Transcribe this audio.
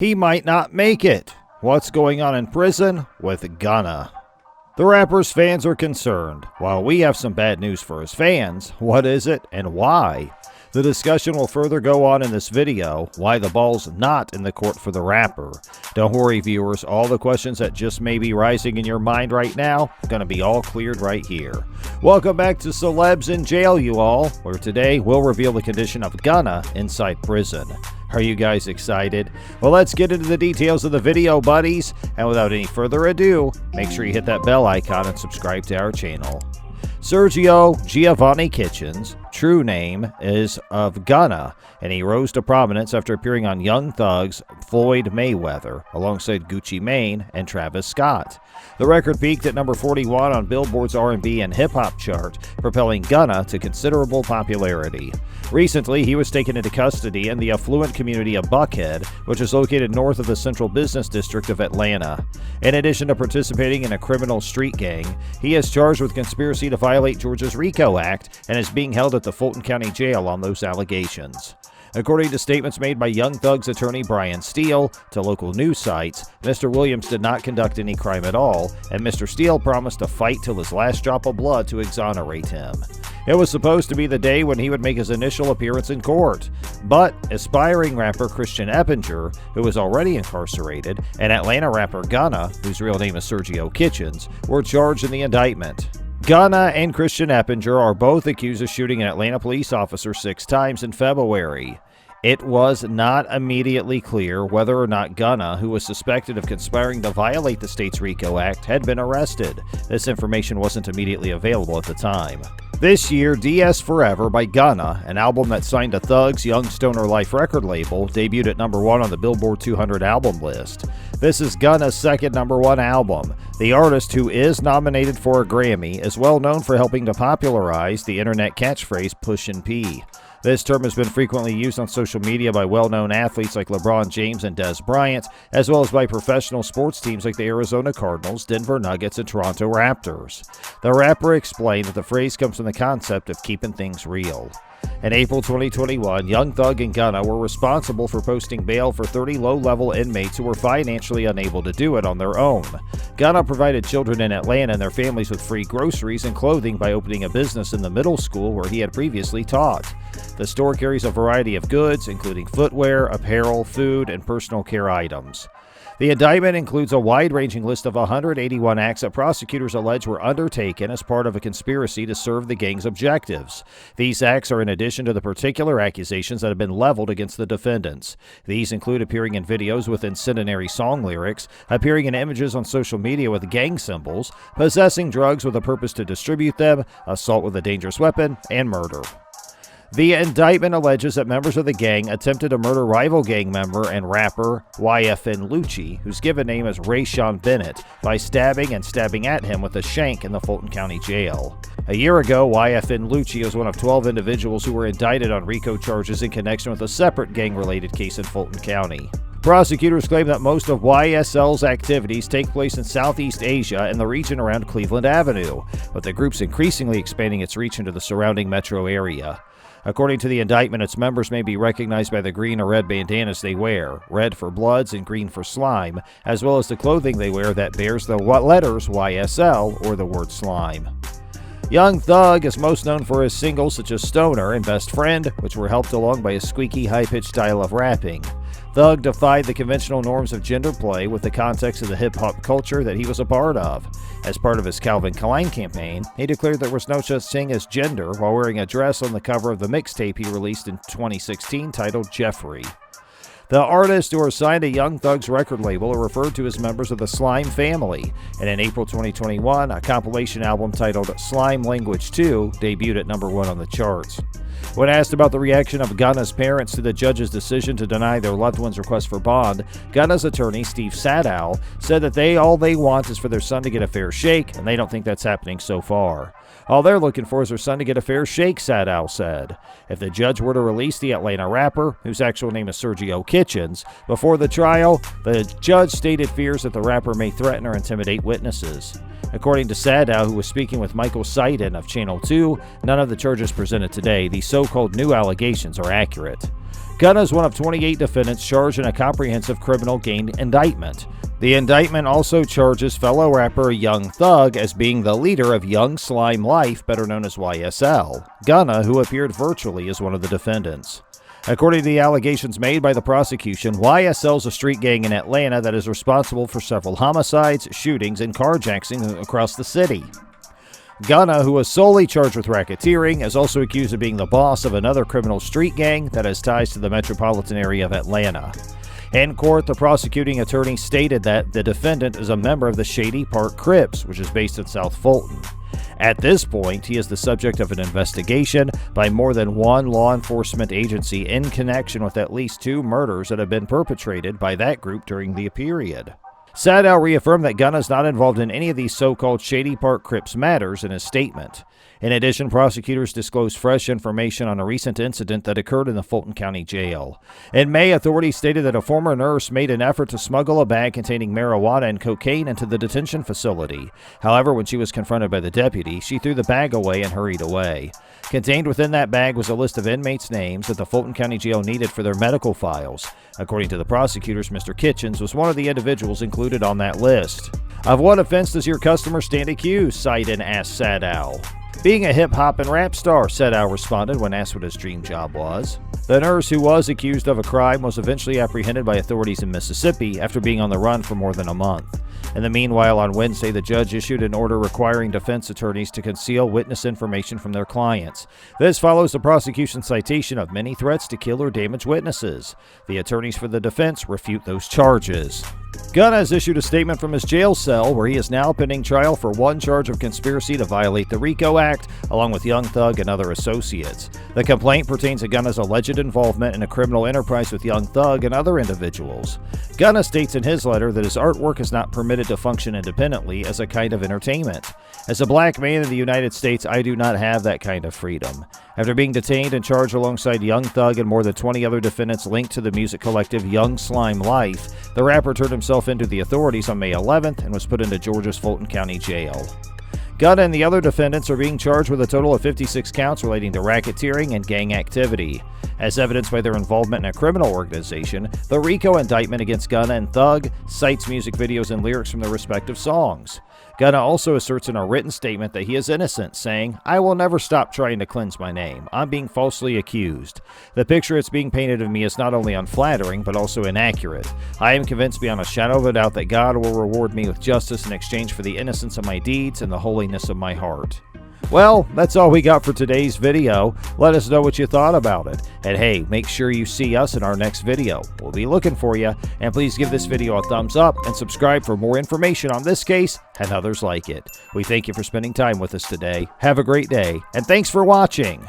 He might not make it. What's going on in prison with Gunna? The rapper's fans are concerned. While we have some bad news for his fans, what is it and why? The discussion will further go on in this video, why the ball's not in the court for the rapper. Don't worry viewers, all the questions that just may be rising in your mind right now, gonna be all cleared right here. Welcome back to Celebs in Jail you all, where today we'll reveal the condition of Gunna inside prison. Are you guys excited? Well, let's get into the details of the video, buddies. And without any further ado, make sure you hit that bell icon and subscribe to our channel. Sergio Giovanni Kitchens' true name is of Gunna, and he rose to prominence after appearing on Young Thug's Floyd Mayweather, alongside Gucci Mane and Travis Scott. The record peaked at number 41 on Billboard's R&B and hip-hop chart, propelling Gunna to considerable popularity. Recently, he was taken into custody in the affluent community of Buckhead, which is located north of the central business district of Atlanta. In addition to participating in a criminal street gang, he is charged with conspiracy to violate Georgia's RICO Act and is being held at the Fulton County Jail on those allegations. According to statements made by Young Thug's attorney Brian Steele to local news sites, Mr. Williams did not conduct any crime at all, and Mr. Steele promised to fight till his last drop of blood to exonerate him. It was supposed to be the day when he would make his initial appearance in court, but aspiring rapper Christian Eppinger, who was already incarcerated, and Atlanta rapper Gunna, whose real name is Sergio Kitchens, were charged in the indictment. Gunna and Christian Eppinger are both accused of shooting an Atlanta police officer 6 times in February. It was not immediately clear whether or not Gunna, who was suspected of conspiring to violate the state's RICO Act, had been arrested. This information wasn't immediately available at the time. This year, DS Forever by Gunna, an album that signed to Thug's Young Stoner Life record label, debuted at number 1 on the Billboard 200 album list. This is Gunna's second number 1 album. The artist, who is nominated for a Grammy, is well known for helping to popularize the internet catchphrase Pushin' P. This term has been frequently used on social media by well-known athletes like LeBron James and Des Bryant, as well as by professional sports teams like the Arizona Cardinals, Denver Nuggets, and Toronto Raptors. The rapper explained that the phrase comes from the concept of keeping things real. In April 2021, Young Thug and Gunna were responsible for posting bail for 30 low-level inmates who were financially unable to do it on their own. Gunna provided children in Atlanta and their families with free groceries and clothing by opening a business in the middle school where he had previously taught. The store carries a variety of goods, including footwear, apparel, food, and personal care items. The indictment includes a wide-ranging list of 181 acts that prosecutors allege were undertaken as part of a conspiracy to serve the gang's objectives. These acts are in addition to the particular accusations that have been leveled against the defendants. These include appearing in videos with incendiary song lyrics, appearing in images on social media with gang symbols, possessing drugs with a purpose to distribute them, assault with a dangerous weapon, and murder. The indictment alleges that members of the gang attempted to murder rival gang member and rapper YFN Lucci, whose given name is Rayshawn Bennett, by stabbing at him with a shank in the Fulton County Jail. A year ago, YFN Lucci was one of 12 individuals who were indicted on RICO charges in connection with a separate gang-related case in Fulton County. Prosecutors claim that most of YSL's activities take place in Southeast Asia and the region around Cleveland Avenue, with the group's increasingly expanding its reach into the surrounding metro area. According to the indictment, its members may be recognized by the green or red bandanas they wear, red for Bloods and green for Slime, as well as the clothing they wear that bears the letters YSL or the word slime. Young Thug is most known for his singles such as Stoner and Best Friend, which were helped along by a squeaky, high-pitched style of rapping. Thug defied the conventional norms of gender play with the context of the hip-hop culture that he was a part of. As part of his Calvin Klein campaign, he declared there was no such thing as gender while wearing a dress on the cover of the mixtape he released in 2016 titled Jeffrey. The artists who are signed to Young Thug's record label are referred to as members of the Slime family, and in April 2021, a compilation album titled Slime Language 2 debuted at number 1 on the charts. When asked about the reaction of Gunna's parents to the judge's decision to deny their loved one's request for bond, Gunna's attorney, Steve Sadow, said that all they want is for their son to get a fair shake, and they don't think that's happening so far. All they're looking for is their son to get a fair shake, Sadow said. If the judge were to release the Atlanta rapper, whose actual name is Sergio Kitchens, before the trial, the judge stated fears that the rapper may threaten or intimidate witnesses. According to Sadow, who was speaking with Michael Seiden of Channel 2, none of the charges presented today, the so-called new allegations, are accurate. Gunna is one of 28 defendants charged in a comprehensive criminal gang indictment. The indictment also charges fellow rapper Young Thug as being the leader of Young Slime Life, better known as YSL. Gunna, who appeared virtually, is one of the defendants. According to the allegations made by the prosecution, YSL is a street gang in Atlanta that is responsible for several homicides, shootings, and carjackings across the city. Gunna, who was solely charged with racketeering, is also accused of being the boss of another criminal street gang that has ties to the metropolitan area of Atlanta. In court, the prosecuting attorney stated that the defendant is a member of the Shady Park Crips, which is based in South Fulton. At this point, he is the subject of an investigation by more than one law enforcement agency in connection with at least 2 murders that have been perpetrated by that group during the period. Sadow reaffirmed that Gunna is not involved in any of these so-called Shady Park Crips matters in his statement. In addition, prosecutors disclosed fresh information on a recent incident that occurred in the Fulton County Jail. In May, authorities stated that a former nurse made an effort to smuggle a bag containing marijuana and cocaine into the detention facility. However, when she was confronted by the deputy, she threw the bag away and hurried away. Contained within that bag was a list of inmates' names that the Fulton County Jail needed for their medical files. According to the prosecutors, Mr. Kitchens was one of the individuals included on that list. Of what offense does your customer stand accused? Sidon asked Sadow. Being a hip-hop and rap star, Sadow responded when asked what his dream job was. The nurse, who was accused of a crime, was eventually apprehended by authorities in Mississippi after being on the run for more than a month. In the meanwhile, on Wednesday, the judge issued an order requiring defense attorneys to conceal witness information from their clients. This follows the prosecution's citation of many threats to kill or damage witnesses. The attorneys for the defense refute those charges. Gunna has issued a statement from his jail cell where he is now pending trial for one charge of conspiracy to violate the RICO Act, along with Young Thug and other associates. The complaint pertains to Gunna's alleged involvement in a criminal enterprise with Young Thug and other individuals. Gunna states in his letter that his artwork is not permitted to function independently as a kind of entertainment. As a black man in the United States, I do not have that kind of freedom. After being detained and charged alongside Young Thug and more than 20 other defendants linked to the music collective Young Slime Life, the rapper turned himself into the authorities on May 11th and was put into Georgia's Fulton County Jail. Gunna and the other defendants are being charged with a total of 56 counts relating to racketeering and gang activity. As evidenced by their involvement in a criminal organization, the RICO indictment against Gunna and Thug cites music videos and lyrics from their respective songs. Gunna also asserts in a written statement that he is innocent, saying, "I will never stop trying to cleanse my name. I'm being falsely accused. The picture that's being painted of me is not only unflattering, but also inaccurate. I am convinced beyond a shadow of a doubt that God will reward me with justice in exchange for the innocence of my deeds and the holiness of my heart." Well, that's all we got for today's video. Let us know what you thought about it. And hey, make sure you see us in our next video. We'll be looking for you. And please give this video a thumbs up and subscribe for more information on this case and others like it. We thank you for spending time with us today. Have a great day, and thanks for watching.